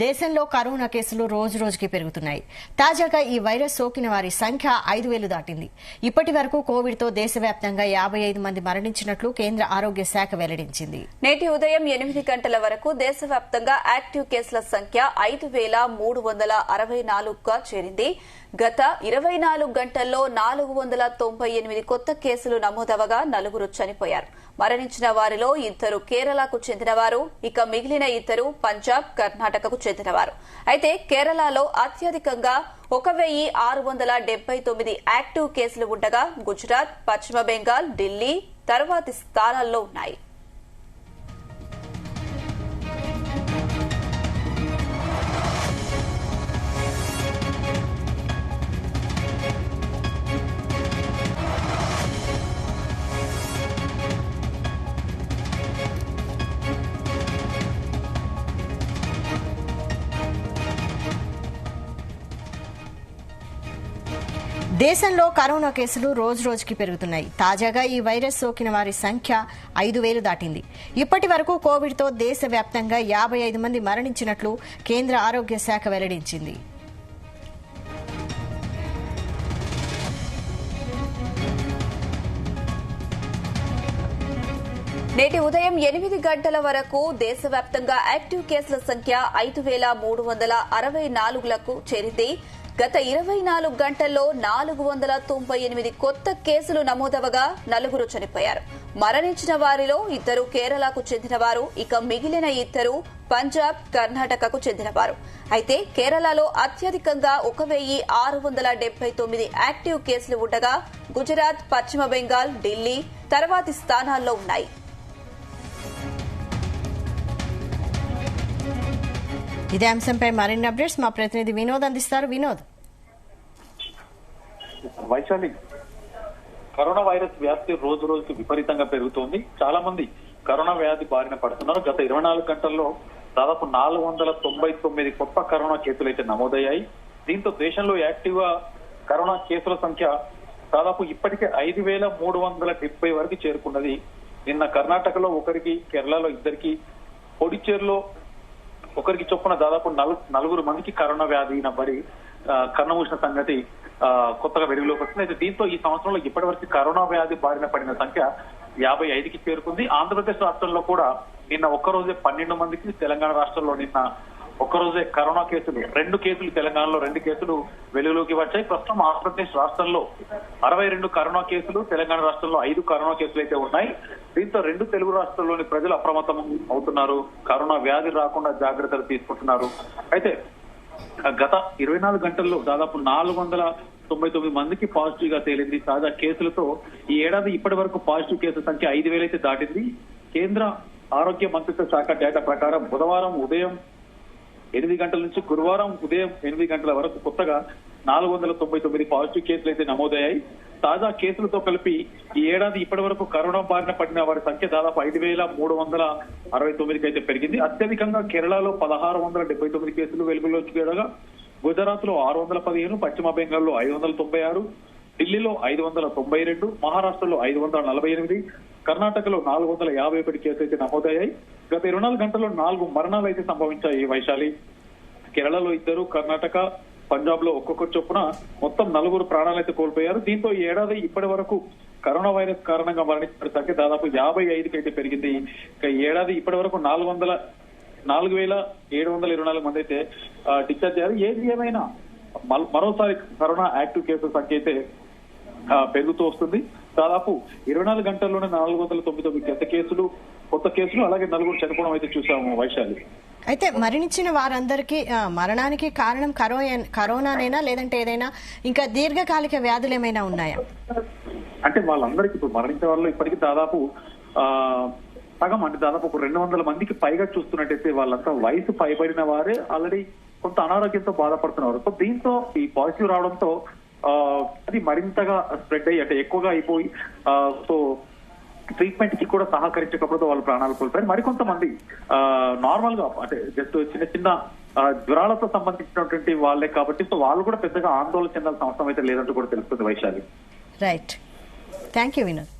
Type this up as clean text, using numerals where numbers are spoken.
దేశంలో కరోనా కేసులు రోజురోజుకి పెరుగుతున్నాయి. తాజాగా ఈ వైరస్ సోకిన వారి సంఖ్య 5,000 దాటింది. ఇప్పటి వరకు కోవిడ్తో దేశవ్యాప్తంగా 55 మంది మరణించినట్లు కేంద్ర ఆరోగ్య శాఖ వెల్లడించింది. నేటి ఉదయం 8 గంటల వరకు దేశవ్యాప్తంగా యాక్టివ్ కేసుల సంఖ్య 5,364గా చేరింది. గత 24 గంటల్లో 498 కొత్త కేసులు నమోదవగా 4 చనిపోయారు. మరణించిన వారిలో 2 కేరళకు చెందినవారు, ఇక మిగిలిన 2 పంజాబ్, కర్ణాటకకు చెందినవారు. అయితే కేరళలో అత్యధికంగా 1,679 యాక్టివ్ కేసులు ఉండగా గుజరాత్, పశ్చిమ బెంగాల్, ఢిల్లీ తర్వాతి స్థానాల్లో ఉన్నాయి. దేశంలో కరోనా కేసులు రోజురోజుకి పెరుగుతున్నాయి. తాజాగా ఈ వైరస్ సోకిన వారి సంఖ్య 5,000 దాటింది. ఇప్పటి వరకు కోవిడ్తో దేశవ్యాప్తంగా 55 మంది మరణించినట్లు కేంద్ర ఆరోగ్య శాఖ వెల్లడించింది. నేటి ఉదయం 8 గంటల వరకు దేశవ్యాప్తంగా యాక్టివ్ కేసుల సంఖ్య 5,364లకు చేరింది. గత 24 గంటల్లో 498 కొత్త కేసులు నమోదవగా 4 చనిపోయారు. మరణించిన వారిలో 2 కేరళకు చెందినవారు, ఇక మిగిలిన 2 పంజాబ్, కర్ణాటకకు చెందినవారు. అయితే కేరళలో అత్యధికంగా 1,679 యాక్టివ్ కేసులు ఉండగా గుజరాత్, పశ్చిమ బెంగాల్, ఢిల్లీ తర్వాతి స్థానాల్లో ఉన్నాయి. ఇదే అంశంపై మరిన్ని అప్డేట్స్ మా ప్రతినిధి వినోద్ అందిస్తారు. వినోద్. వైశాలి, కరోనా వైరస్ వ్యాప్తి రోజు రోజుకి విపరీతంగా పెరుగుతోంది. చాలా మంది కరోనా వ్యాధి బారిన పడుతున్నారు. గత 24 గంటల్లో దాదాపు 499 కొత్త కరోనా కేసులు అయితే నమోదయ్యాయి. దీంతో దేశంలో యాక్టివ్ గా కరోనా కేసుల సంఖ్య దాదాపు ఇప్పటికే 5,370 వరకు చేరుకున్నది. నిన్న కర్ణాటకలో 1కి, కేరళలో 2కి, పొడిచేరులో 1కి చొప్పున దాదాపు 4 మందికి కరోనా వ్యాధి నబ్బరి కన్నుమూసిన సంగతి కొత్తగా వెలుగులోకి వస్తుంది. అయితే దీంతో ఈ సంవత్సరంలో ఇప్పటి వరకు కరోనా వ్యాధి బారిన పడిన సంఖ్య 55కి చేరుకుంది. ఆంధ్రప్రదేశ్ రాష్ట్రంలో కూడా నిన్న ఒక్కరోజే 12 మందికి, తెలంగాణ రాష్ట్రంలో నిన్న ఒక్కరోజే కరోనా కేసులు 2 కేసులు, తెలంగాణలో 2 కేసులు వెలుగులోకి వచ్చాయి. ప్రస్తుతం ఆంధ్రప్రదేశ్ రాష్ట్రంలో 62 కరోనా కేసులు, తెలంగాణ రాష్ట్రంలో 5 కరోనా కేసులు అయితే ఉన్నాయి. దీంతో 2 తెలుగు రాష్ట్రాల్లోని ప్రజలు అప్రమత్తం అవుతున్నారు. కరోనా వ్యాధి రాకుండా జాగ్రత్తలు తీసుకుంటున్నారు. అయితే గత 24 గంటల్లో దాదాపు 499 మందికి పాజిటివ్ గా తేలింది. తాజా కేసులతో ఈ ఏడాది ఇప్పటి వరకు పాజిటివ్ కేసుల సంఖ్య 5,000 అయితే దాటింది. కేంద్ర ఆరోగ్య మంత్రిత్వ శాఖ డేటా ప్రకారం బుధవారం ఉదయం 8 గంటల నుంచి గురువారం ఉదయం 8 గంటల వరకు కొత్తగా 499 పాజిటివ్ కేసులు అయితే నమోదయ్యాయి. తాజా కేసులతో కలిపి ఈ ఏడాది ఇప్పటి వరకు కరోనా బారిన పడిన వారి సంఖ్య దాదాపు 5,369కి అయితే పెరిగింది. అత్యధికంగా కేరళలో 1,679 కేసులు వెలుగులోకి చూడగా గుజరాత్ లో 615, పశ్చిమ బెంగాల్లో 596, ఢిల్లీలో 592, మహారాష్ట్రలో 548, కర్ణాటకలో 451 కేసులు అయితే నమోదయ్యాయి. గత 24 గంటల్లో 4 మరణాలు అయితే సంభవించాయి. వైశాలి, కేరళలో 2, కర్ణాటక, పంజాబ్ లో ఒక్కొక్కరు చొప్పున మొత్తం 4 ప్రాణాలు అయితే కోల్పోయారు. దీంతో ఈ ఏడాది ఇప్పటి వరకు కరోనా వైరస్ కారణంగా మరణించిన సంఖ్య దాదాపు 55కి అయితే పెరిగింది. ఈ ఏడాది ఇప్పటి వరకు 4,724 మంది అయితే డిశ్చార్జ్ అయ్యారు. ఏది ఏమైనా మరోసారి కరోనా యాక్టివ్ కేసుల సంఖ్య అయితే పెరుగుతూ వస్తుంది. దాదాపు 24 గంటల్లోనే 499 కొత్త కేసులు అలాగే 4 చనిపోవడం అయితే చూసాము. వైశాలి, అయితే మరణించిన వారందరికీ మరణానికి కారణం కరోనానేనా, లేదంటే ఏదైనా ఇంకా దీర్ఘకాలిక వ్యాధులు ఏమైనా ఉన్నాయా? అంటే వాళ్ళందరికీ ఇప్పుడు మరణించే వాళ్ళు ఇప్పటికీ దాదాపు సగం, అంటే దాదాపు ఒక 200 మందికి పైగా చూస్తున్నట్టయితే వాళ్ళంతా వయసు పైబడిన వారే, ఆల్రెడీ కొంత అనారోగ్యంతో బాధపడుతున్నారు. సో దీంతో ఈ పాజిటివ్ రావడంతో అది మరింతగా స్ప్రెడ్ అయ్యి, అంటే ఎక్కువగా అయిపోయి సో ట్రీట్మెంట్ కి కూడా సహకరించకపోతే వాళ్ళు ప్రాణాలు కోల్పోయారు. మరికొంతమంది నార్మల్ గా, అంటే జస్ట్ చిన్న చిన్న జ్వరాలతో సంబంధించినటువంటి వాళ్ళే కాబట్టి సో వాళ్ళు కూడా పెద్దగా ఆందోళన చెందాల్సిన అవసరం అయితే లేదంటూ కూడా తెలుస్తుంది. Vaishali, right. Thank you Vinod.